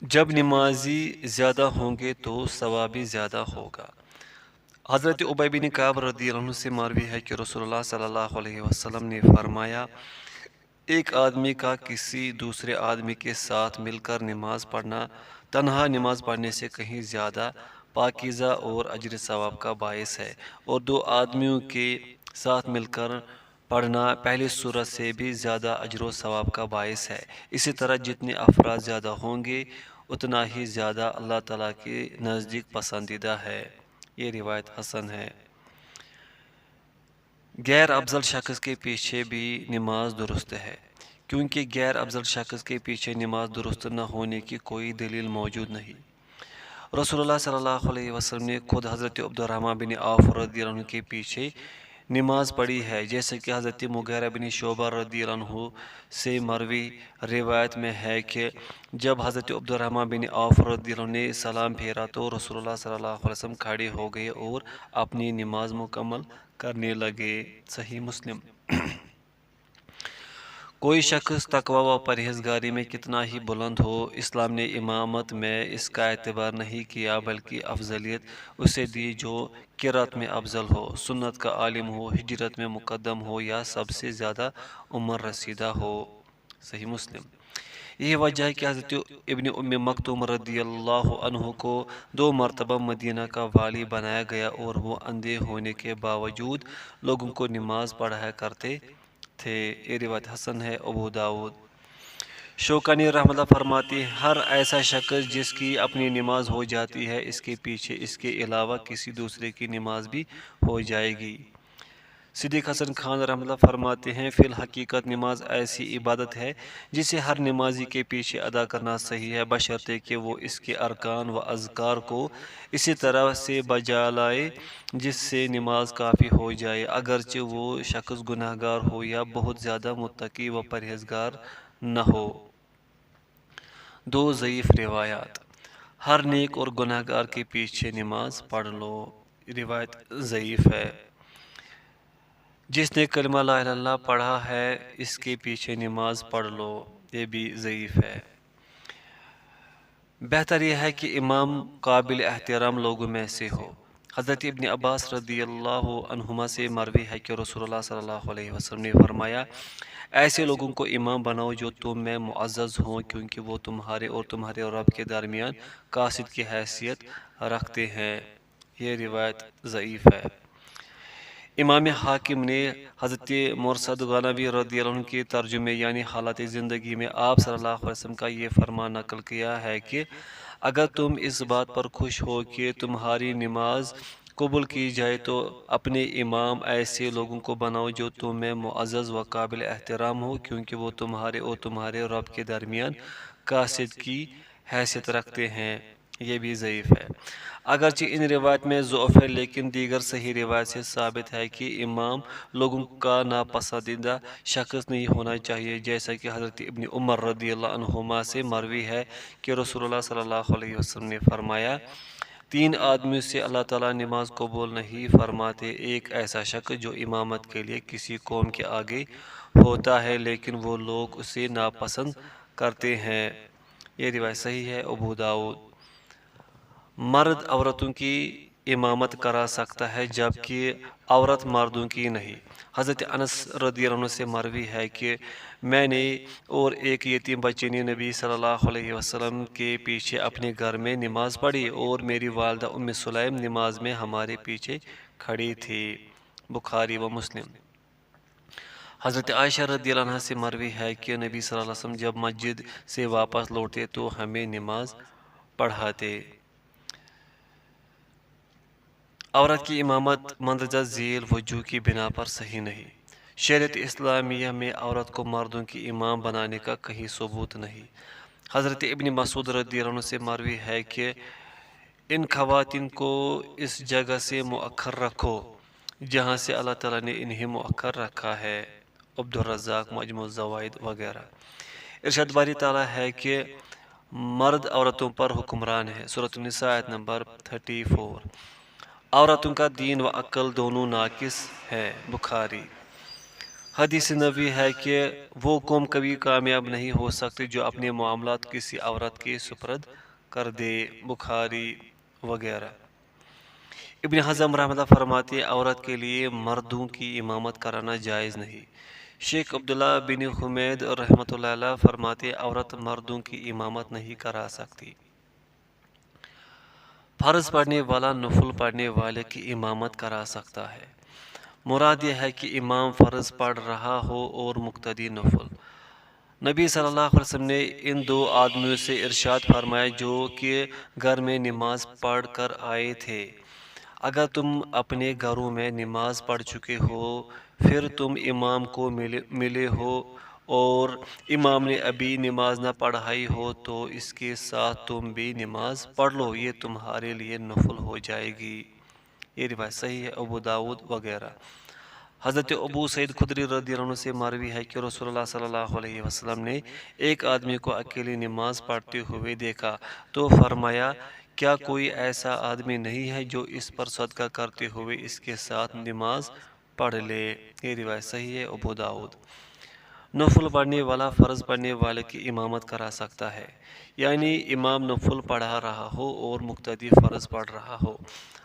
جب نمازی زیادہ ہوں گے تو ثواب بھی زیادہ ہوگا۔ حضرت ابی بن کعب رضی اللہ عنہ سے مروی ہے کہ رسول اللہ صلی اللہ علیہ وسلم نے فرمایا، ایک آدمی کا کسی دوسرے آدمی کے ساتھ مل کر نماز پڑھنا تنہا نماز پڑھنے سے کہیں زیادہ پاکیزہ اور اجر ثواب کا باعث ہے، اور دو آدمیوں کے ساتھ مل کر پڑھنا پہلی صورت سے بھی زیادہ اجر و ثواب کا باعث ہے۔ اسی طرح جتنے افراد زیادہ ہوں گے اتنا ہی زیادہ اللہ تعالیٰ کے نزدیک پسندیدہ ہے۔ یہ روایت حسن ہے۔ غیر افضل شخص کے پیچھے بھی نماز درست ہے، کیونکہ غیر افضل شخص کے پیچھے نماز درست نہ ہونے کی کوئی دلیل موجود نہیں۔ رسول اللہ صلی اللہ علیہ وسلم نے خود حضرت عبد الرحمن بن عوف رضی اللہ عنہ کے پیچھے نماز پڑھی ہے، جیسے کہ حضرت مغیرہ بن شعبہ رضی اللہ عنہ سے مروی روایت میں ہے کہ جب حضرت عبد الرحمن بن عوف رضی اللہ عنہ نے سلام پھیرا تو رسول اللہ صلی اللہ علیہ وسلم کھڑے ہو گئے اور اپنی نماز مکمل کرنے لگے۔ صحیح مسلم۔ کوئی شخص تقوی و پرہیزگاری میں کتنا ہی بلند ہو، اسلام نے امامت میں اس کا اعتبار نہیں کیا، بلکہ افضلیت اسے دی جو قرات میں افضل ہو، سنت کا عالم ہو، ہجرت میں مقدم ہو یا سب سے زیادہ عمر رسیدہ ہو۔ صحیح مسلم۔ یہ وجہ ہے کہ حضرت ابن ام مکتوم رضی اللہ عنہ کو 2 مرتبہ مدینہ کا والی بنایا گیا، اور وہ اندھے ہونے کے باوجود لوگوں کو نماز پڑھایا کرتے تھے۔ یہ روایت حسن ہے۔ ابو داؤد۔ شوکانی رحمۃ اللہ فرماتی ہیں، ہر ایسا شخص جس کی اپنی نماز ہو جاتی ہے، اس کے پیچھے اس کے علاوہ کسی دوسرے کی نماز بھی ہو جائے گی۔ صدیق حسن خان رحمۃ اللہ فرماتے ہیں، فی الحقیقت نماز ایسی عبادت ہے جسے ہر نمازی کے پیچھے ادا کرنا صحیح ہے، بشرطے کہ وہ اس کے ارکان و اذکار کو اسی طرح سے بجا لائے جس سے نماز کافی ہو جائے، اگرچہ وہ شخص گناہ گار ہو یا بہت زیادہ متقی و پرہیزگار نہ ہو۔ 2 ضعیف روایات۔ ہر نیک اور گناہ گار کے پیچھے نماز پڑھ لو، روایت ضعیف ہے۔ جس نے کلمہ لا الہ الا اللہ پڑھا ہے اس کے پیچھے نماز پڑھ لو، یہ بھی ضعیف ہے۔ بہتر یہ ہے کہ امام قابل احترام لوگوں میں سے ہو۔ حضرت ابن عباس رضی اللہ عنہما سے مروی ہے کہ رسول اللہ صلی اللہ علیہ وسلم نے فرمایا، ایسے لوگوں کو امام بناؤ جو تم میں معزز ہوں، کیونکہ وہ تمہارے اور تمہارے رب کے درمیان قاصد کی حیثیت رکھتے ہیں۔ یہ روایت ضعیف ہے۔ امام حاکم نے حضرت مرثد غنوی رضی اللہ عنہ کے ترجمے یعنی حالت زندگی میں آپ صلی اللہ علیہ وسلم کا یہ فرمان نقل کیا ہے کہ اگر تم اس بات پر خوش ہو کہ تمہاری نماز قبول کی جائے تو اپنے امام ایسے لوگوں کو بناؤ جو تم میں معزز و قابل احترام ہو، کیونکہ وہ تمہارے اور تمہارے رب کے درمیان قاصد کی حیثیت رکھتے ہیں۔ یہ بھی ضعیف ہے۔ اگرچہ ان روایت میں ضعف ہے، لیکن دیگر صحیح روایت سے ثابت ہے کہ امام لوگوں کا ناپسندیدہ شخص نہیں ہونا چاہیے، جیسا کہ حضرت ابن عمر رضی اللہ عنہما سے مروی ہے کہ رسول اللہ صلی اللہ علیہ وسلم نے فرمایا، 3 آدمیوں سے اللہ تعالیٰ نماز قبول نہیں فرماتے، ایک ایسا شخص جو امامت کے لیے کسی قوم کے آگے ہوتا ہے لیکن وہ لوگ اسے ناپسند کرتے ہیں۔ یہ روایت صحیح ہے۔ ابو داؤد۔ مرد عورتوں کی امامت کرا سکتا ہے جبکہ عورت مردوں کی نہیں۔ حضرت انس رضی اللہ عنہ سے مروی ہے کہ میں نے اور ایک یتیم بچے نے نبی صلی اللہ علیہ وسلم کے پیچھے اپنے گھر میں نماز پڑھی، اور میری والدہ ام سلیم نماز میں ہمارے پیچھے کھڑی تھی۔ بخاری و مسلم۔ حضرت عائشہ رضی اللہ عنہ سے مروی ہے کہ نبی صلی اللہ علیہ وسلم جب مسجد سے واپس لوٹے تو ہمیں نماز پڑھاتے۔ عورت کی امامت مندرجہ ذیل وجوہ کی بنا پر صحیح نہیں۔ شریعت اسلامیہ میں عورت کو مردوں کی امام بنانے کا کہیں ثبوت نہیں۔ حضرت ابن مسعود رضی اللہ عنہ سے مروی ہے کہ ان خواتین کو اس جگہ سے مؤخر رکھو جہاں سے اللہ تعالیٰ نے انہیں مؤخر رکھا ہے۔ عبد الرزاق مجموع الزوائد وغیرہ۔ ارشاد باری تعالیٰ ہے کہ مرد عورتوں پر حکمران ہے، سورۃ النساء آیت نمبر 34۔ عورتوں کا دین و عقل دونوں ناقص ہے۔ بخاری۔ حدیث نبی ہے کہ وہ قوم کبھی کامیاب نہیں ہو سکتی جو اپنے معاملات کسی عورت کے سپرد کر دے، بخاری وغیرہ۔ ابن حزم رحمۃ اللہ فرماتے ہیں عورت کے لیے مردوں کی امامت کرانا جائز نہیں۔ شیخ عبداللہ بن حمید رحمۃ اللہ علیہ فرماتے ہیں عورت مردوں کی امامت نہیں کرا سکتی۔ فرض پڑھنے والا نفل پڑھنے والے کی امامت کرا سکتا ہے۔ مراد یہ ہے کہ امام فرض پڑھ رہا ہو اور مقتدی نفل۔ نبی صلی اللہ علیہ وسلم نے ان دو آدمیوں سے ارشاد فرمایا جو کہ گھر میں نماز پڑھ کر آئے تھے، اگر تم اپنے گھروں میں نماز پڑھ چکے ہو پھر تم امام کو ملے ہو اور امام نے ابھی نماز نہ پڑھائی ہو تو اس کے ساتھ تم بھی نماز پڑھ لو، یہ تمہارے لیے نفل ہو جائے گی۔ یہ روایت صحیح ہے، ابو داؤد وغیرہ۔ حضرت ابو سعید خدری رضی اللہ عنہ سے مروی ہے کہ رسول اللہ صلی اللہ علیہ وسلم نے ایک آدمی کو اکیلی نماز پڑھتے ہوئے دیکھا تو فرمایا کیا کوئی ایسا آدمی نہیں ہے جو اس پر صدقہ کرتے ہوئے اس کے ساتھ نماز پڑھ لے۔ یہ روایت صحیح ہے، ابو داؤد۔ نفل پڑھنے والا فرض پڑھنے والے کی امامت کرا سکتا ہے، یعنی امام نفل پڑھا رہا ہو اور مقتدی فرض پڑھ رہا ہو۔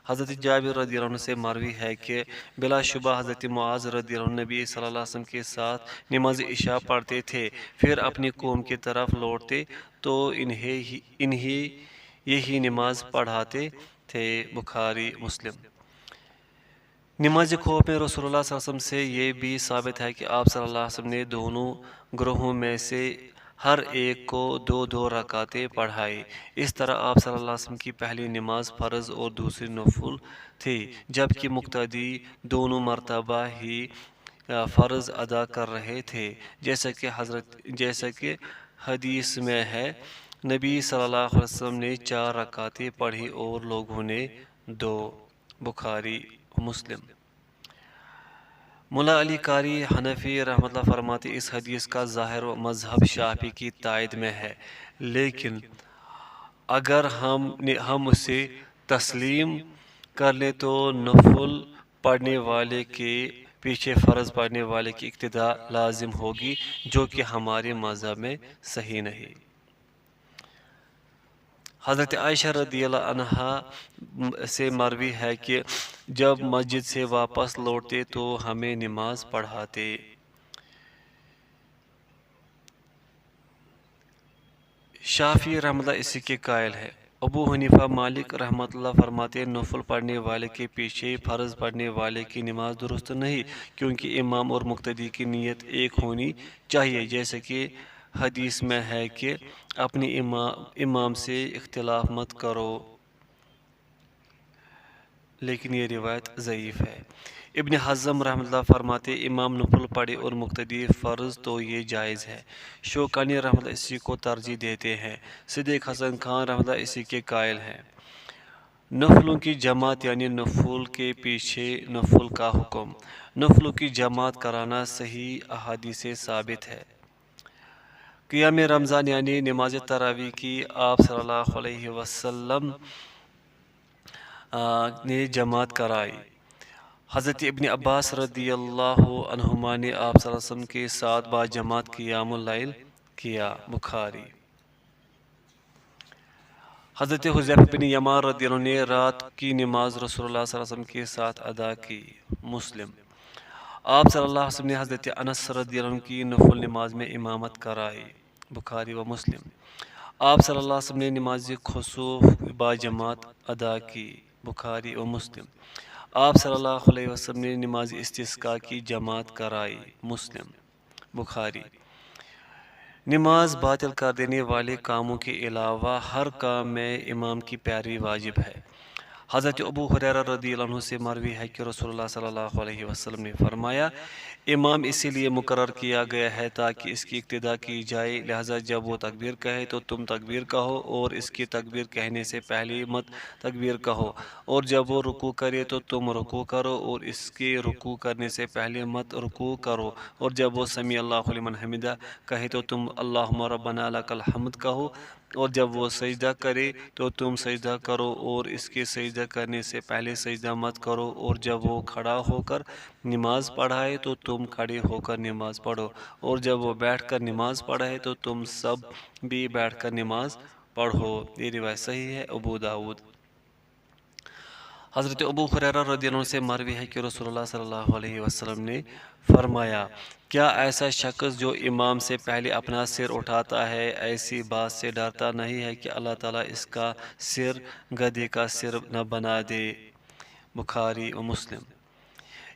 حضرت جابر رضی اللہ عنہ سے مروی ہے کہ بلا شبہ حضرت معاذ رضی اللہ عنہ نبی صلی اللہ علیہ وسلم کے ساتھ نماز عشاء پڑھتے تھے، پھر اپنی قوم کی طرف لوٹتے تو انہیں یہی نماز پڑھاتے تھے، بخاری مسلم۔ نماز خوف میں رسول اللہ صلی اللہ علیہ وسلم سے یہ بھی ثابت ہے کہ آپ صلی اللہ علیہ وسلم نے دونوں گروہوں میں سے ہر ایک کو دو دو رکعتیں پڑھائی۔ اس طرح آپ صلی اللہ علیہ وسلم کی پہلی نماز فرض اور دوسری نفل تھی، جبکہ مقتدی دونوں مرتبہ ہی فرض ادا کر رہے تھے، جیسا کہ حدیث میں ہے نبی صلی اللہ علیہ وسلم نے 4 رکعتیں پڑھی اور لوگوں نے 2، بخاری مسلم۔ ملا علی قاری حنفی رحمۃ اللہ فرماتے اس حدیث کا ظاہر مذہب شافعی کی تائید میں ہے، لیکن اگر ہم اسے تسلیم کر لیں تو نفل پڑھنے والے کے پیچھے فرض پڑھنے والے کی اقتداء لازم ہوگی، جو کہ ہمارے مذہب میں صحیح نہیں۔ حضرت عائشہ رضی اللہ عنہا سے مروی ہے کہ جب مسجد سے واپس لوٹتے تو ہمیں نماز پڑھاتے۔ شافعی رحمۃ اللہ اسی کے قائل ہے۔ ابو حنیفہ مالک رحمۃ اللہ فرماتے ہیں نفل پڑھنے والے کے پیچھے فرض پڑھنے والے کی نماز درست نہیں، کیونکہ امام اور مقتدی کی نیت ایک ہونی چاہیے، جیسے کہ حدیث میں ہے کہ اپنے امام سے اختلاف مت کرو، لیکن یہ روایت ضعیف ہے۔ ابن حزم رحمۃ اللہ فرماتے امام نفل پڑھے اور مقتدی فرض تو یہ جائز ہے۔ شوکانی رحمۃ اللہ اسی کو ترجیح دیتے ہیں۔ صدیق حسن خان رحمۃ اللہ اسی کے قائل ہیں۔ نفلوں کی جماعت یعنی نفل کے پیچھے نفل کا حکم۔ نفلوں کی جماعت کرانا صحیح احادیث سے ثابت ہے۔ قیام رمضان یعنی نماز تراویح کی آپ صلی اللہ علیہ وسلم نے جماعت کرائی۔ حضرت ابن عباس رضی اللہ عنہما نے آپ صلی اللہ علیہ وسلم کے ساتھ باجماعت قیام اللیل کیا، بخاری۔ حضرت حذیفہ بن یمان رضی اللہ عنہ نے رات کی نماز رسول اللہ صلی اللہ علیہ وسلم کے ساتھ ادا کی، مسلم۔ آپ صلی اللہ علیہ وسلم نے حضرت انس رضی اللہ عنہ کی نفل نماز میں امامت کرائی، بخاری و مسلم۔ آپ صلی اللہ علیہ وسلم نے نماز خسوف باجماعت ادا کی، بخاری و مسلم۔ آپ صلی اللہ علیہ وسلم نے نماز استسقاء کی جماعت کرائی، مسلم، بخاری۔ نماز باطل کر دینے والے کاموں کے علاوہ ہر کام میں امام کی پیروی واجب ہے۔ حضرت ابو ہریرہ رضی اللہ عنہ سے مروی ہے کہ رسول اللہ صلی اللہ علیہ وسلم نے فرمایا امام اسی لیے مقرر کیا گیا ہے تاکہ اس کی اقتداء کی جائے، لہذا جب وہ تکبیر کہے تو تم تکبیر کہو اور اس کی تکبیر کہنے سے پہلے مت تکبیر کہو، اور جب وہ رکوع کرے تو تم رکوع کرو اور اس کے رکوع کرنے سے پہلے مت رکوع کرو، اور جب وہ سمیع اللہ لمن حمدہ کہے تو تم اللہم ربنا لک الحمد کہو، اور جب وہ سجدہ کرے تو تم سجدہ کرو، اور اس کے سجدہ کرنے سے پہلے سجدہ مت کرو، اور جب وہ کھڑا ہو کر نماز پڑھائے تو تم کھڑے ہو کر نماز پڑھو، اور جب وہ بیٹھ کر نماز پڑھائے تو تم سب بھی بیٹھ کر نماز پڑھو۔ یہ روایت صحیح ہے، ابو داؤد۔ حضرت ابو ہریرہ رضی اللہ عنہ سے مروی ہے کہ رسول اللہ صلی اللہ علیہ وسلم نے فرمایا، کیا ایسا شخص جو امام سے پہلے اپنا سر اٹھاتا ہے ایسی بات سے ڈرتا نہیں ہے کہ اللہ تعالیٰ اس کا سر گدھے کا سر نہ بنا دے؟ بخاری و مسلم۔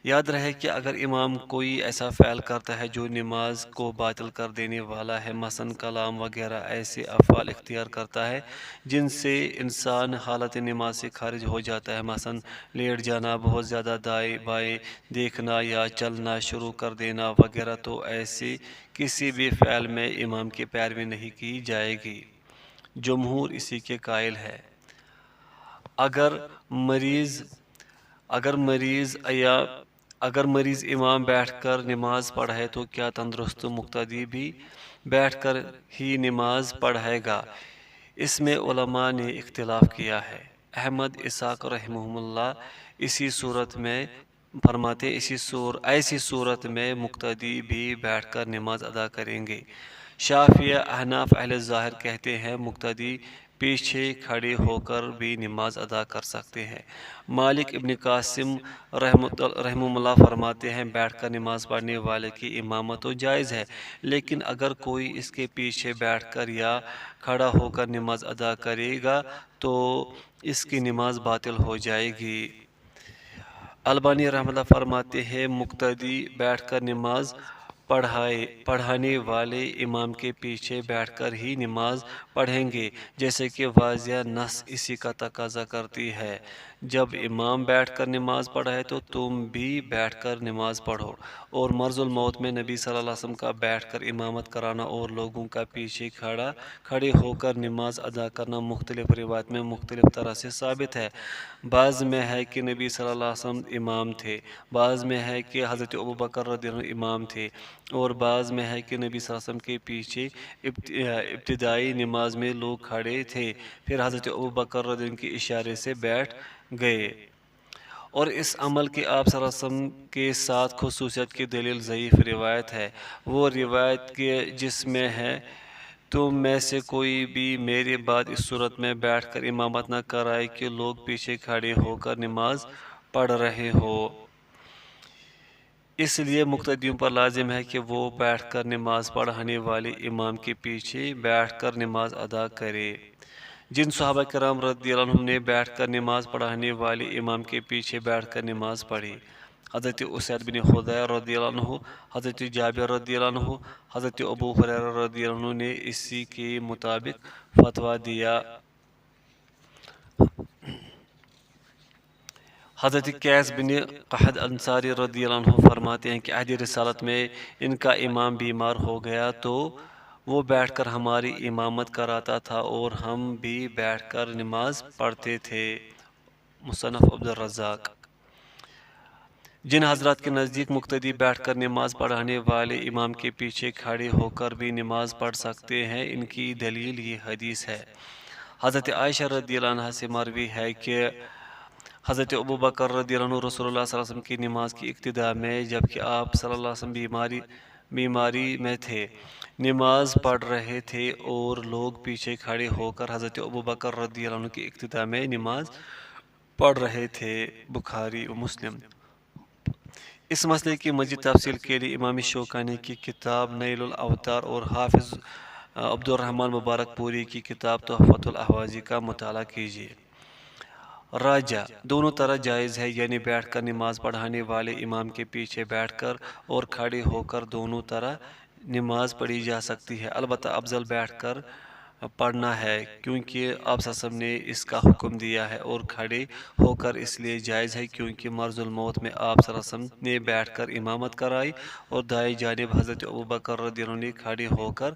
یاد رہے کہ اگر امام کوئی ایسا فعل کرتا ہے جو نماز کو باطل کر دینے والا ہے، مثلا کلام وغیرہ ایسے افعال اختیار کرتا ہے جن سے انسان حالت نماز سے خارج ہو جاتا ہے، مثلا لیٹ جانا، بہت زیادہ دائیں بائیں دیکھنا یا چلنا شروع کر دینا وغیرہ، تو ایسے کسی بھی فعل میں امام کی پیروی نہیں کی جائے گی۔ جمہور اسی کے قائل ہے۔ اگر مریض امام بیٹھ کر نماز پڑھائے تو کیا تندرست مقتدی بھی بیٹھ کر ہی نماز پڑھائے گا؟ اس میں علماء نے اختلاف کیا ہے۔ احمد اسحاق رحمہ اللہ اسی صورت میں فرماتے ایسی صورت میں مقتدی بھی بیٹھ کر نماز ادا کریں گے۔ شافعیہ، احناف، اہل ظاہر کہتے ہیں مقتدی پیچھے کھڑے ہو کر بھی نماز ادا کر سکتے ہیں۔ مالک ابن قاسم رحمہ اللہ فرماتے ہیں بیٹھ کر نماز پڑھنے والے کی امامت تو جائز ہے، لیکن اگر کوئی اس کے پیچھے بیٹھ کر یا کھڑا ہو کر نماز ادا کرے گا تو اس کی نماز باطل ہو جائے گی۔ البانی رحمہ اللہ فرماتے ہیں مقتدی بیٹھ کر نماز پڑھانے والے امام کے پیچھے بیٹھ کر ہی نماز پڑھیں گے، جیسے کہ واضح نص اسی کا تقاضا کرتی ہے۔ جب امام بیٹھ کر نماز پڑھائے تو تم بھی بیٹھ کر نماز پڑھو۔ اور مرض الموت میں نبی صلی اللہ علیہ وسلم کا بیٹھ کر امامت کرانا اور لوگوں کا پیچھے کھڑے ہو کر نماز ادا کرنا مختلف روایت میں مختلف طرح سے ثابت ہے۔ بعض میں ہے کہ نبی صلی اللہ علیہ وسلم امام تھے، بعض میں ہے کہ حضرت ابوبکر رضی اللہ عنہ امام تھے، اور بعض میں ہے کہ نبی صلی اللہ علیہ وسلم کے پیچھے ابتدائی نماز میں لوگ کھڑے تھے، پھر حضرت ابوبکر رضی اللہ عنہ کے اشارے سے بیٹھ گئے۔ اور اس عمل کی آپ صلی اللہ علیہ وسلم کے ساتھ خصوصیت کی دلیل ضعیف روایت ہے، وہ روایت جس میں ہے تم میں سے کوئی بھی میرے بعد اس صورت میں بیٹھ کر امامت نہ کرائے کہ لوگ پیچھے کھڑے ہو کر نماز پڑھ رہے ہو۔ اس لیے مقتدیوں پر لازم ہے کہ وہ بیٹھ کر نماز پڑھانے والے امام کے پیچھے بیٹھ کر نماز ادا کرے۔ جن صحابہ کرام رضی اللہ عنہم نے بیٹھ کر نماز پڑھانے والے امام کے پیچھے بیٹھ کر نماز پڑھی، حضرت اسید بن حضیر رضی اللہ عنہ، حضرت جابر رضی اللہ عنہ، حضرت ابو ہریرہ رضی اللہ عنہ نے اسی کے مطابق فتویٰ دیا۔ حضرت قیس بن قحط انصاری رضی اللہ عنہ فرماتے ہیں کہ عہد رسالت میں ان کا امام بیمار ہو گیا تو وہ بیٹھ کر ہماری امامت کراتا تھا اور ہم بھی بیٹھ کر نماز پڑھتے تھے۔ مصنف عبد الرزاق۔ جن حضرات کے نزدیک مقتدی بیٹھ کر نماز پڑھانے والے امام کے پیچھے کھڑے ہو کر بھی نماز پڑھ سکتے ہیں، ان کی دلیل یہ حدیث ہے۔ حضرت عائشہ رضی اللہ عنہا سے مروی ہے کہ حضرت ابوبکر رضی اللہ عنہ رسول اللہ صلی اللہ علیہ وسلم کی نماز کی ابتدا میں، جبکہ آپ صلی اللہ علیہ وسلم بیماری میں تھے، نماز پڑھ رہے تھے اور لوگ پیچھے کھڑے ہو کر حضرت ابوبکر رضی اللہ عنہ کی ابتدا میں نماز پڑھ رہے تھے۔ بخاری و مسلم۔ اس مسئلے کی مزید تفصیل کے لیے امام شوکانی کی کتاب نیل الاوطار اور حافظ عبد الرحمن مبارک پوری کی کتاب تحفۃ الاحوازی کا مطالعہ کیجیے۔ راجہ دونوں طرح جائز ہے، یعنی بیٹھ کر نماز پڑھانے والے امام کے پیچھے بیٹھ کر اور کھڑے ہو کر دونوں طرح نماز پڑھی جا سکتی ہے، البتہ افضل بیٹھ کر پڑھنا ہے کیونکہ آپ صلی اللہ علیہ وسلم نے اس کا حکم دیا ہے، اور کھڑے ہو کر اس لیے جائز ہے کیونکہ مرض الموت میں آپ صلی اللہ علیہ وسلم نے بیٹھ کر امامت کرائی اور دائیں جانب حضرت ابوبکر رضی اللہ عنہ نے کھڑے ہو کر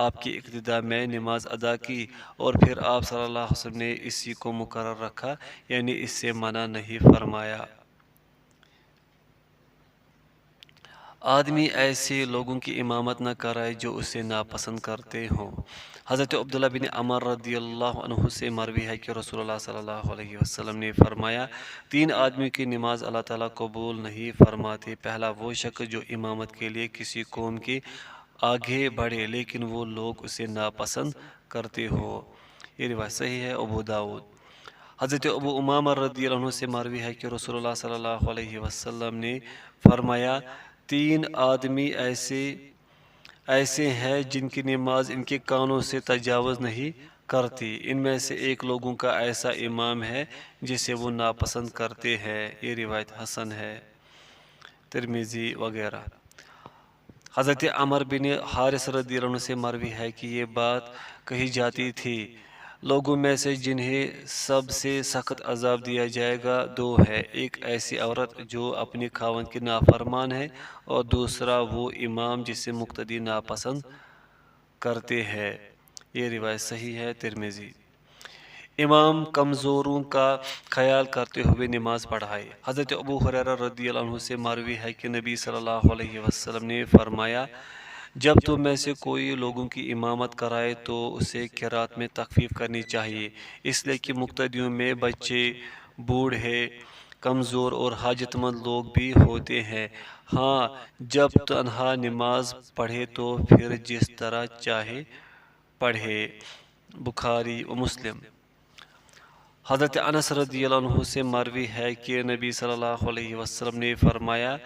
آپ کی ابتدا میں نماز ادا کی، اور پھر آپ صلی اللہ علیہ وسلم نے اسی کو مقرر رکھا، یعنی اس سے منع نہیں فرمایا۔ آدمی ایسے لوگوں کی امامت نہ کرائے جو اسے ناپسند کرتے ہوں۔ حضرت عبداللہ بن عمر رضی اللہ عنہ سے مروی ہے کہ رسول اللہ صلی اللہ علیہ وسلم نے فرمایا 3 آدمیوں کی نماز اللہ تعالیٰ قبول نہیں فرماتے۔ پہلا وہ شخص جو امامت کے لیے کسی قوم کے آگے بڑھے لیکن وہ لوگ اسے ناپسند کرتے ہو۔ یہ روایت صحیح ہے ابو داؤد۔ حضرت ابو امامہ رضی اللہ عنہ سے مروی ہے کہ رسول اللہ صلی اللہ علیہ وسلم نے فرمایا 3 آدمی ایسے ہیں جن کی نماز ان کے کانوں سے تجاوز نہیں کرتی۔ ان میں سے ایک لوگوں کا ایسا امام ہے جسے وہ ناپسند کرتے ہیں۔ یہ روایت حسن ہے، ترمذی وغیرہ۔ حضرت عمر بن حارث رضی اللہ عنہ سے مروی ہے کہ یہ بات کہی جاتی تھی لوگوں میں سے جنہیں سب سے سخت عذاب دیا جائے گا 2 ہے، ایک ایسی عورت جو اپنی خاوند کی نافرمان ہے اور دوسرا وہ امام جسے مقتدی ناپسند کرتے ہیں۔ یہ روایت صحیح ہے، ترمذی۔ امام کمزوروں کا خیال کرتے ہوئے نماز پڑھائے۔ حضرت ابو ہریرہ رضی اللہ عنہ سے مروی ہے کہ نبی صلی اللہ علیہ وسلم نے فرمایا جب تم میں سے کوئی لوگوں کی امامت کرائے تو اسے قرات میں تخفیف کرنی چاہیے، اس لیے کہ مقتدیوں میں بچے، بوڑھے، کمزور اور حاجت مند لوگ بھی ہوتے ہیں۔ ہاں، جب تنہا نماز پڑھے تو پھر جس طرح چاہے پڑھے۔ بخاری و مسلم۔ حضرت انس رضی اللہ عنہ سے مروی ہے کہ نبی صلی اللہ علیہ وسلم نے فرمایا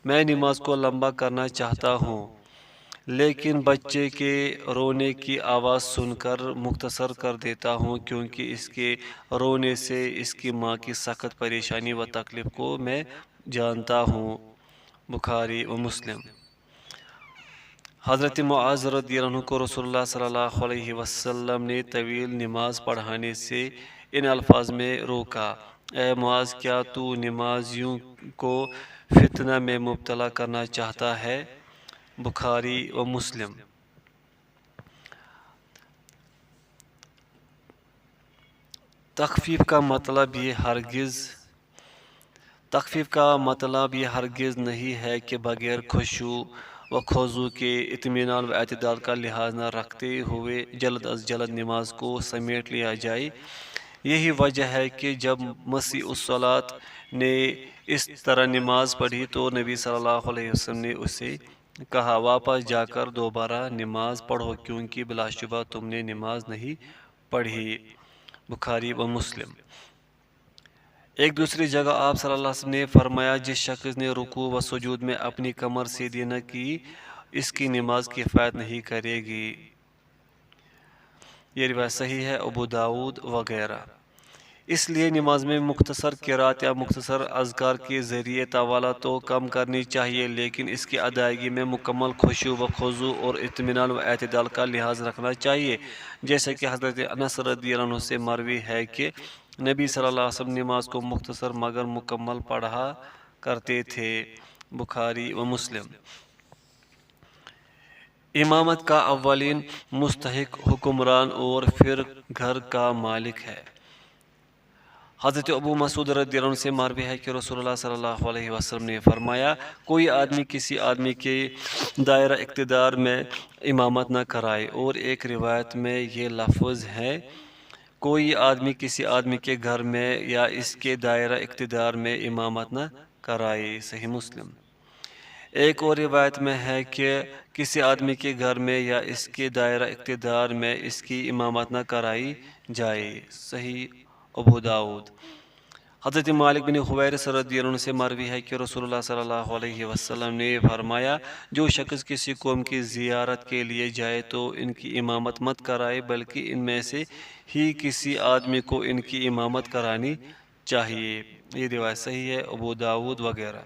میں نماز کو لمبا کرنا چاہتا ہوں لیکن بچے کے رونے کی آواز سن کر مختصر کر دیتا ہوں کیونکہ اس کے رونے سے اس کی ماں کی سخت پریشانی و تکلیف کو میں جانتا ہوں۔ بخاری و مسلم۔ حضرت معاذ رضی اللہ عنہ کو رسول اللہ صلی اللہ علیہ وسلم نے طویل نماز پڑھانے سے ان الفاظ میں روکا، اے معاذ کیا تو نمازیوں کو فتنہ میں مبتلا کرنا چاہتا ہے؟ بخاری و مسلم۔ تخفیف کا مطلب یہ ہرگز نہیں ہے کہ بغیر خشوع و خضوع کے اطمینان و اعتدال کا لحاظ نہ رکھتے ہوئے جلد از جلد نماز کو سمیٹ لیا جائے۔ یہی وجہ ہے کہ جب مسیح الصلاۃ نے اس طرح نماز پڑھی تو نبی صلی اللہ علیہ وسلم نے اسے کہا واپس جا کر دوبارہ نماز پڑھو کیونکہ بلا شبہ تم نے نماز نہیں پڑھی۔ بخاری و مسلم۔ ایک دوسری جگہ آپ صلی اللہ علیہ وسلم نے فرمایا جس شخص نے رکوع و سجود میں اپنی کمر سیدھی نہ کی اس کی نماز کفایت نہیں کرے گی۔ یہ روایت صحیح ہے ابو داؤد وغیرہ۔ اس لیے نماز میں مختصر قرات یا مختصر اذکار کے ذریعے طوالت تو کم کرنی چاہیے لیکن اس کی ادائیگی میں مکمل خشوع و خضوع اور اطمینان و اعتدال کا لحاظ رکھنا چاہیے، جیسے کہ حضرت انس رضی اللہ عنہ سے مروی ہے کہ نبی صلی اللہ علیہ وسلم نماز کو مختصر مگر مکمل پڑھا کرتے تھے۔ بخاری و مسلم۔ امامت کا اولین مستحق حکمران اور پھر گھر کا مالک ہے۔ حضرت ابو مسعود رضی اللہ عنہ سے مروی ہے کہ رسول اللہ صلی اللہ علیہ وسلم نے فرمایا کوئی آدمی کسی آدمی کے دائرہ اقتدار میں امامت نہ کرائے، اور ایک روایت میں یہ لفظ ہے کوئی آدمی کسی آدمی کے گھر میں یا اس کے دائرہ اقتدار میں امامت نہ کرائے۔ صحیح مسلم۔ ایک اور روایت میں ہے کہ کسی آدمی کے گھر میں یا اس کے دائرہ اقتدار میں اس کی امامت نہ کرائی جائے۔ صحیح ابو داؤد۔ حضرت مالک بن حویرث رضی اللہ عنہ سے مروی ہے کہ رسول اللہ صلی اللہ علیہ وسلم نے فرمایا جو شخص کسی قوم کی زیارت کے لیے جائے تو ان کی امامت مت کرائے بلکہ ان میں سے ہی کسی آدمی کو ان کی امامت کرانی چاہیے۔ یہ روایت صحیح ہے ابو داؤد وغیرہ۔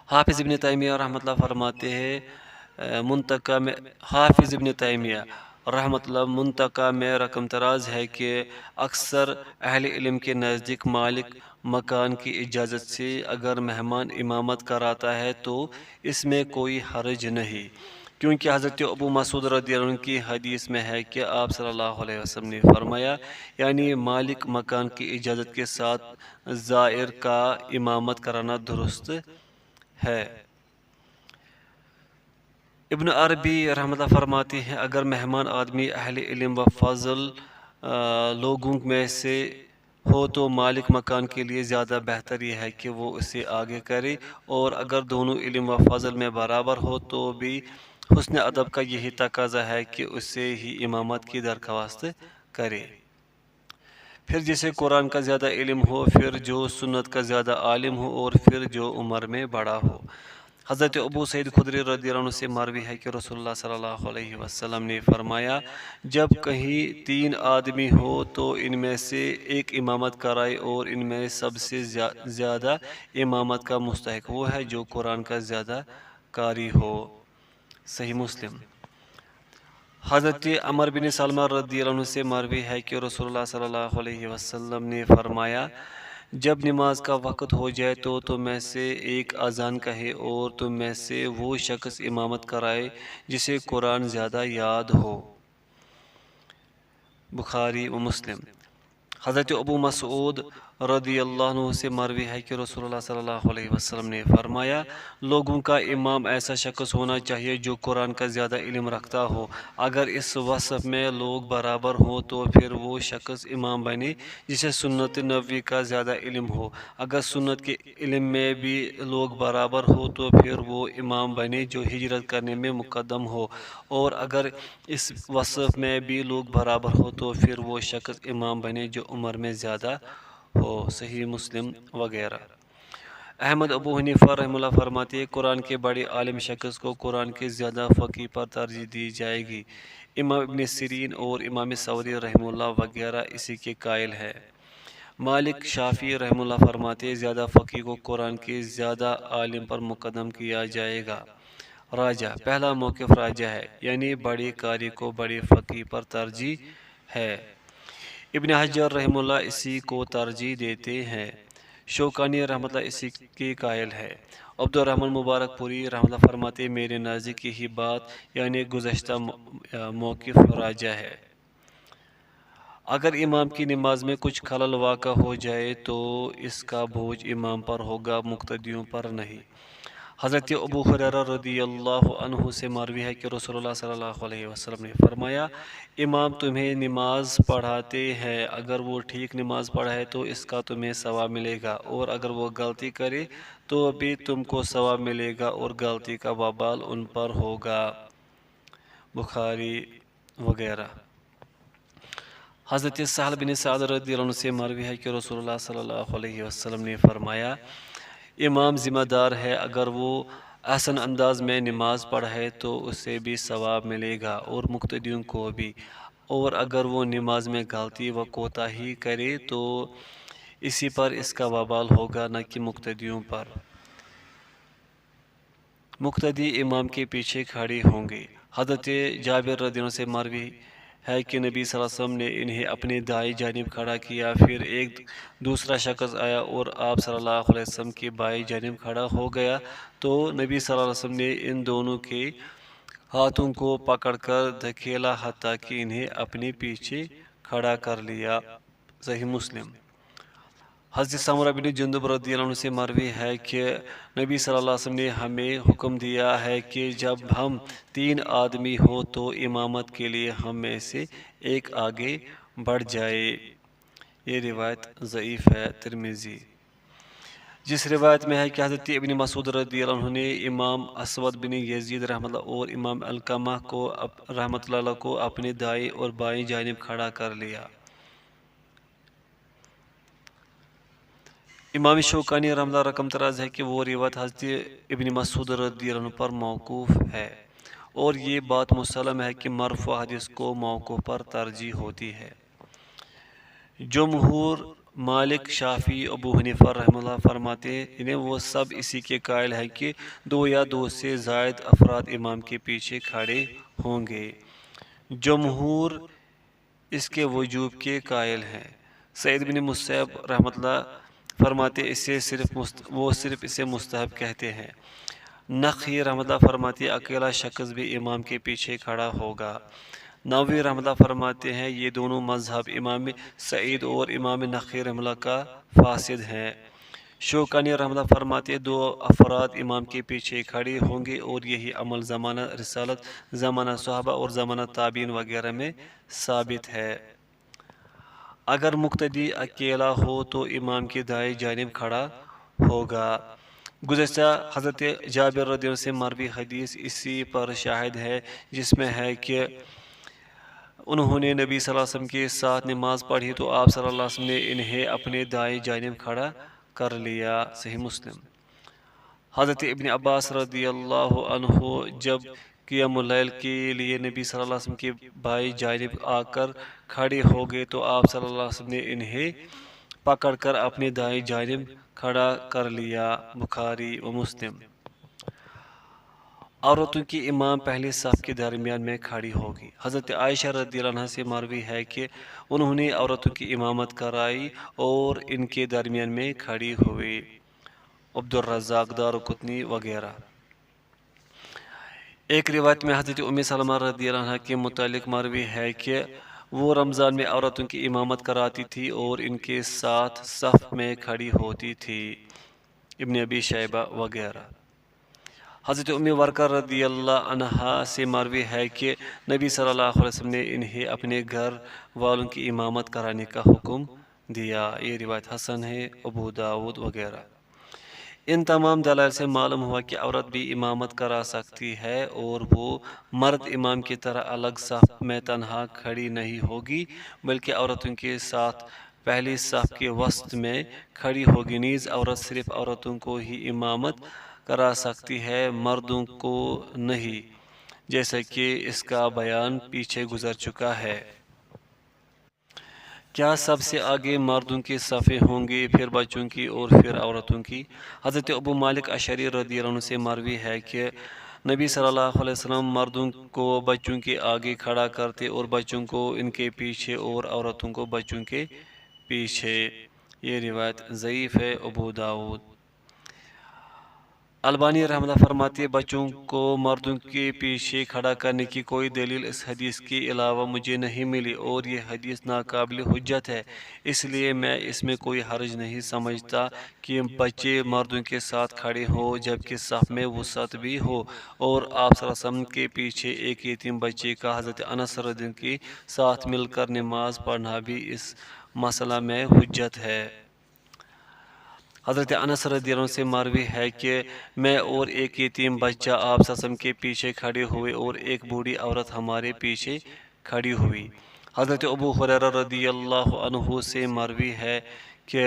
حافظ ابن تیمیہ رحمۃ اللہ فرماتے ہیں حافظ ابن تیمیہ رحمۃ اللہ منتقی میں رقم تراز ہے کہ اکثر اہل علم کے نزدیک مالک مکان کی اجازت سے اگر مہمان امامت کراتا ہے تو اس میں کوئی حرج نہیں، کیونکہ حضرت ابو مسعود رضی اللہ عنہ کی حدیث میں ہے کہ آپ صلی اللہ علیہ وسلم نے فرمایا یعنی مالک مکان کی اجازت کے ساتھ زائر کا امامت کرانا درست ہے۔ ابن عربی رحمۃ اللہ فرماتے ہیں اگر مہمان آدمی اہل علم و فضل لوگوں میں سے ہو تو مالک مکان کے لیے زیادہ بہتر یہ ہے کہ وہ اسے آگے کرے، اور اگر دونوں علم و فضل میں برابر ہو تو بھی حسن ادب کا یہی تقاضا ہے کہ اسے ہی امامت کی درخواست کرے۔ پھر جسے قرآن کا زیادہ علم ہو، پھر جو سنت کا زیادہ عالم ہو، اور پھر جو عمر میں بڑا ہو۔ حضرت ابو سعید خدری رضی اللہ عنہ سے مروی ہے کہ رسول اللہ صلی اللہ علیہ وسلم نے فرمایا جب کہیں 3 آدمی ہو تو ان میں سے ایک امامت کرائے، اور ان میں سب سے زیادہ امامت کا مستحق وہ ہے جو قرآن کا زیادہ قاری ہو۔ صحیح مسلم۔ حضرت عمر بن سلمہ رضی اللہ عنہ سے مروی ہے کہ رسول اللہ صلی اللہ علیہ وسلم نے فرمایا جب نماز کا وقت ہو جائے تو تم میں سے ایک اذان کہے، اور تم میں سے وہ شخص امامت کرائے جسے قرآن زیادہ یاد ہو۔ بخاری و مسلم۔ حضرت ابو مسعود رضی اللہ عنہ سے مروی ہے کہ رسول اللہ صلی اللہ علیہ وسلم نے فرمایا لوگوں کا امام ایسا شخص ہونا چاہیے جو قرآن کا زیادہ علم رکھتا ہو۔ اگر اس وصف میں لوگ برابر ہوں تو پھر وہ شخص امام بنے جسے سنت نبوی کا زیادہ علم ہو۔ اگر سنت کے علم میں بھی لوگ برابر ہو تو پھر وہ امام بنے جو ہجرت کرنے میں مقدم ہو، اور اگر اس وصف میں بھی لوگ برابر ہو تو پھر وہ شخص امام بنے جو عمر میں زیادہ ہو۔ صحیح مسلم وغیرہ۔ احمد ابو حنیفہ رحمہ اللہ فرماتے ہیں قرآن کے بڑے عالم شخص کو قرآن کے زیادہ فقیہ پر ترجیح دی جائے گی۔ امام ابن سیرین اور امام ثوری رحمہ اللہ وغیرہ اسی کے قائل ہے۔ مالک شافعی رحمہ اللہ فرماتے ہیں زیادہ فقیہ کو قرآن کے زیادہ عالم پر مقدم کیا جائے گا۔ راجہ، پہلا موقف راجہ ہے، یعنی بڑے قاری کو بڑے فقیہ پر ترجیح ہے۔ ابن حجر رحمہ اللہ اسی کو ترجیح دیتے ہیں۔ شوکانی رحمۃ اللہ اسی کے قائل ہے۔ عبد الرحمن مبارک پوری رحمۃ اللہ فرماتے میرے نزدیک یہی بات یعنی گزشتہ موقف راجہ ہے۔ اگر امام کی نماز میں کچھ خلل واقع ہو جائے تو اس کا بوجھ امام پر ہوگا، مقتدیوں پر نہیں۔ حضرت ابو ہریرہ رضی اللہ عنہ سے مروی ہے کہ رسول اللہ صلی اللہ علیہ وسلم نے فرمایا امام تمہیں نماز پڑھاتے ہیں، اگر وہ ٹھیک نماز پڑھائے تو اس کا تمہیں ثواب ملے گا، اور اگر وہ غلطی کرے تو بھی تم کو ثواب ملے گا، اور غلطی کا وبال ان پر ہوگا۔ بخاری وغیرہ۔ حضرت سہل بن سعد رضی اللہ عنہ سے مروی ہے کہ رسول اللہ صلی اللہ علیہ وسلم نے فرمایا امام ذمہ دار ہے، اگر وہ احسن انداز میں نماز پڑھائے تو اسے بھی ثواب ملے گا اور مقتدیوں کو بھی، اور اگر وہ نماز میں غلطی و کوتاہی کرے تو اسی پر اس کا وبال ہوگا، نہ کہ مقتدیوں پر۔ مقتدی امام کے پیچھے کھڑے ہوں گے۔ حضرت جابر رضی اللہ عنہ سے مروی ہے کہ نبی صلی اللہ علیہ وسلم نے انہیں اپنے دائیں جانب کھڑا کیا، پھر ایک دوسرا شخص آیا اور آپ صلی اللہ علیہ وسلم کے بائیں جانب کھڑا ہو گیا، تو نبی صلی اللہ علیہ وسلم نے ان دونوں کے ہاتھوں کو پکڑ کر دھکیلا حتیٰ کہ انہیں اپنے پیچھے کھڑا کر لیا۔ صحیح مسلم۔ حضرت سمرہ بن جندب رضی اللہ عنہ سے مروی ہے کہ نبی صلی اللہ علیہ وسلم نے ہمیں حکم دیا ہے کہ جب ہم 3 آدمی ہوں تو امامت کے لیے ہم میں سے ایک آگے بڑھ جائے۔ یہ روایت ضعیف ہے، ترمذی۔ جس روایت میں ہے کہ حضرت ابن مسعود رضی اللہ عنہ نے امام اسود بن یزید رحمۃ اللہ اور امام علقمہ کو رحمۃ اللہ علیہ کو اپنے دائیں اور بائیں جانب کھڑا کر لیا۔ امام شوکانی رحمۃ اللہ رقم تراز ہے کہ وہ روایت حضرت ابن مسعود رضی اللہ عنہ پر موقوف ہے، اور یہ بات مسلم ہے کہ مرفوع حدیث کو موقوف پر ترجیح ہوتی ہے۔ جمہور مالک، شافعی، ابو حنیفہ رحمہ اللہ فرماتے ہیں وہ سب اسی کے قائل ہیں کہ 2 یا 2 سے زائد افراد امام کے پیچھے کھڑے ہوں گے۔ جمہور اس کے وجوب کے قائل ہیں۔ سعید بن مسیب رحمۃ اللہ فرماتے وہ صرف اسے مستحب کہتے ہیں۔ نخعی رحمۃ اللہ فرماتے اکیلا شخص بھی امام کے پیچھے کھڑا ہوگا۔ نووی رحمۃ اللہ فرماتے ہیں یہ دونوں مذہب امام سعید اور امام نخعی رحمۃ اللہ کا فاسد ہیں۔ شوکانی رحمۃ فرماتے 2 افراد امام کے پیچھے کھڑے ہوں گے اور یہی عمل زمانہ رسالت، زمانہ صحابہ اور زمانہ تابعین وغیرہ میں ثابت ہے۔ اگر مقتدی اکیلا ہو تو امام کی دائیں جانب کھڑا ہوگا۔ گزشتہ حضرت جابر رضی اللہ عنہ سے مروی حدیث اسی پر شاہد ہے، جس میں ہے کہ انہوں نے نبی صلی اللہ علیہ وسلم کے ساتھ نماز پڑھی تو آپ صلی اللہ علیہ وسلم نے انہیں اپنے دائیں جانب کھڑا کر لیا۔ صحیح مسلم۔ حضرت ابن عباس رضی اللہ عنہ جب قیام اللیل کے لیے نبی صلی اللہ علیہ وسلم کے بائیں جانب آ کر کھڑے ہو گئے تو آپ صلی اللہ علیہ وسلم نے انہیں پکڑ کر اپنے دائیں جانب کھڑا کر لیا۔ بخاری و مسلم۔ عورتوں کی امام پہلے صف کے درمیان میں کھڑی ہوگی۔ حضرت عائشہ رضی اللہ عنہ سے مروی ہے کہ انہوں نے عورتوں کی امامت کرائی اور ان کے درمیان میں کھڑی ہوئی۔ عبدالرزاق دارقطنی وغیرہ۔ ایک روایت میں حضرت ام سلمہ رضی اللہ عنہ کے متعلق مروی ہے کہ وہ رمضان میں عورتوں کی امامت کراتی تھی اور ان کے ساتھ صف میں کھڑی ہوتی تھی۔ ابن ابی شیبہ وغیرہ۔ حضرت ام ورقہ رضی اللہ عنہا سے مروی ہے کہ نبی صلی اللہ علیہ وسلم نے انہیں اپنے گھر والوں کی امامت کرانے کا حکم دیا۔ یہ روایت حسن ہے۔ ابو داود وغیرہ۔ ان تمام دلائل سے معلوم ہوا کہ عورت بھی امامت کرا سکتی ہے اور وہ مرد امام کی طرح الگ صف میں تنہا کھڑی نہیں ہوگی بلکہ عورتوں کے ساتھ پہلی صف کے وسط میں کھڑی ہوگی۔ نیز عورت صرف عورتوں کو ہی امامت کرا سکتی ہے، مردوں کو نہیں، جیسا کہ اس کا بیان پیچھے گزر چکا ہے۔ کیا سب سے آگے مردوں کی صفیں ہوں گی، پھر بچوں کی اور پھر عورتوں کی؟ حضرت ابو مالک اشعری رضی اللہ عنہ سے مروی ہے کہ نبی صلی اللہ علیہ وسلم مردوں کو بچوں کے آگے کھڑا کرتے اور بچوں کو ان کے پیچھے اور عورتوں کو بچوں کے پیچھے۔ یہ روایت ضعیف ہے۔ ابو داود۔ البانی رحمۃ اللہ فرماتے بچوں کو مردوں کے پیچھے کھڑا کرنے کی کوئی دلیل اس حدیث کے علاوہ مجھے نہیں ملی اور یہ حدیث ناقابل حجت ہے، اس لیے میں اس میں کوئی حرج نہیں سمجھتا کہ بچے مردوں کے ساتھ کھڑے ہوں جبکہ صف میں وسعت بھی ہو، اور آپ صلی اللہ علیہ وسلم کے پیچھے ایک یتیم بچے کا حضرت انس رضی اللہ عنہ کے ساتھ مل کر نماز پڑھنا بھی اس مسئلہ میں حجت ہے۔ حضرت انس رضی اللہ عنہ سے مروی ہے کہ میں اور ایک یتیم بچہ آپ صلی اللہ علیہ وسلم کے پیچھے کھڑے ہوئے اور ایک بوڑھی عورت ہمارے پیچھے کھڑی ہوئی۔ حضرت ابو ہریرہ رضی اللہ عنہ سے مروی ہے کہ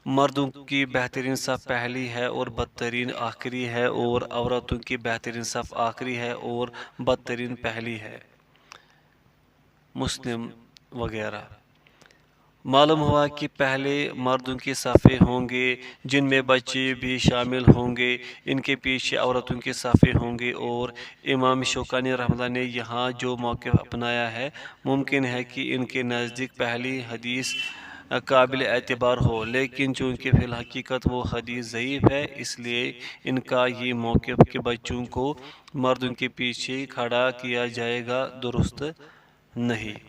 مردوں کی بہترین صف پہلی ہے اور بدترین آخری ہے اور عورتوں کی بہترین صف آخری ہے اور بدترین پہلی ہے۔ مسلم وغیرہ۔ معلوم ہوا کہ پہلے مردوں کی صفیں ہوں گے جن میں بچے بھی شامل ہوں گے، ان کے پیچھے عورتوں کی صفیں ہوں گے، اور امام شوکانی رحمۃ اللہ نے یہاں جو موقف اپنایا ہے ممکن ہے کہ ان کے نزدیک پہلی حدیث قابل اعتبار ہو، لیکن چونکہ فی الحقیقت وہ حدیث ضعیف ہے اس لیے ان کا یہ موقف کہ بچوں کو مردوں کے پیچھے کھڑا کیا جائے گا درست نہیں۔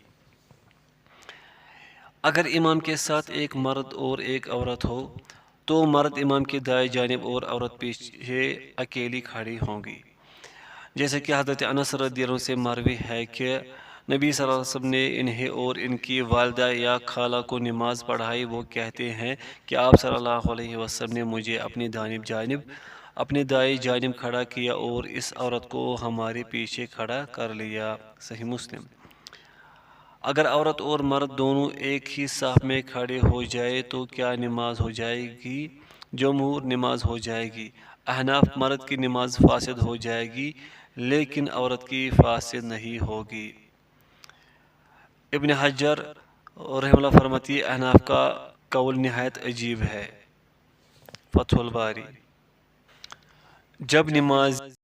اگر امام کے ساتھ ایک مرد اور ایک عورت ہو تو مرد امام کی دائیں جانب اور عورت پیچھے اکیلی کھڑی ہوں گی، جیسے کہ حضرت انس رضی اللہ عنہ سے مروی ہے کہ نبی صلی اللہ علیہ وسلم نے انہیں اور ان کی والدہ یا خالہ کو نماز پڑھائی۔ وہ کہتے ہیں کہ آپ صلی اللہ علیہ وسلم نے مجھے اپنی دائیں جانب کھڑا کیا اور اس عورت کو ہمارے پیچھے کھڑا کر لیا۔ صحیح مسلم۔ اگر عورت اور مرد دونوں ایک ہی صف میں کھڑے ہو جائے تو کیا نماز ہو جائے گی؟ جمہور نماز ہو جائے گی۔ احناف مرد کی نماز فاسد ہو جائے گی لیکن عورت کی فاسد نہیں ہوگی۔ ابن حجر رحمہ اللہ فرماتے ہیں احناف کا قول نہایت عجیب ہے۔ فتح الباری۔ جب نماز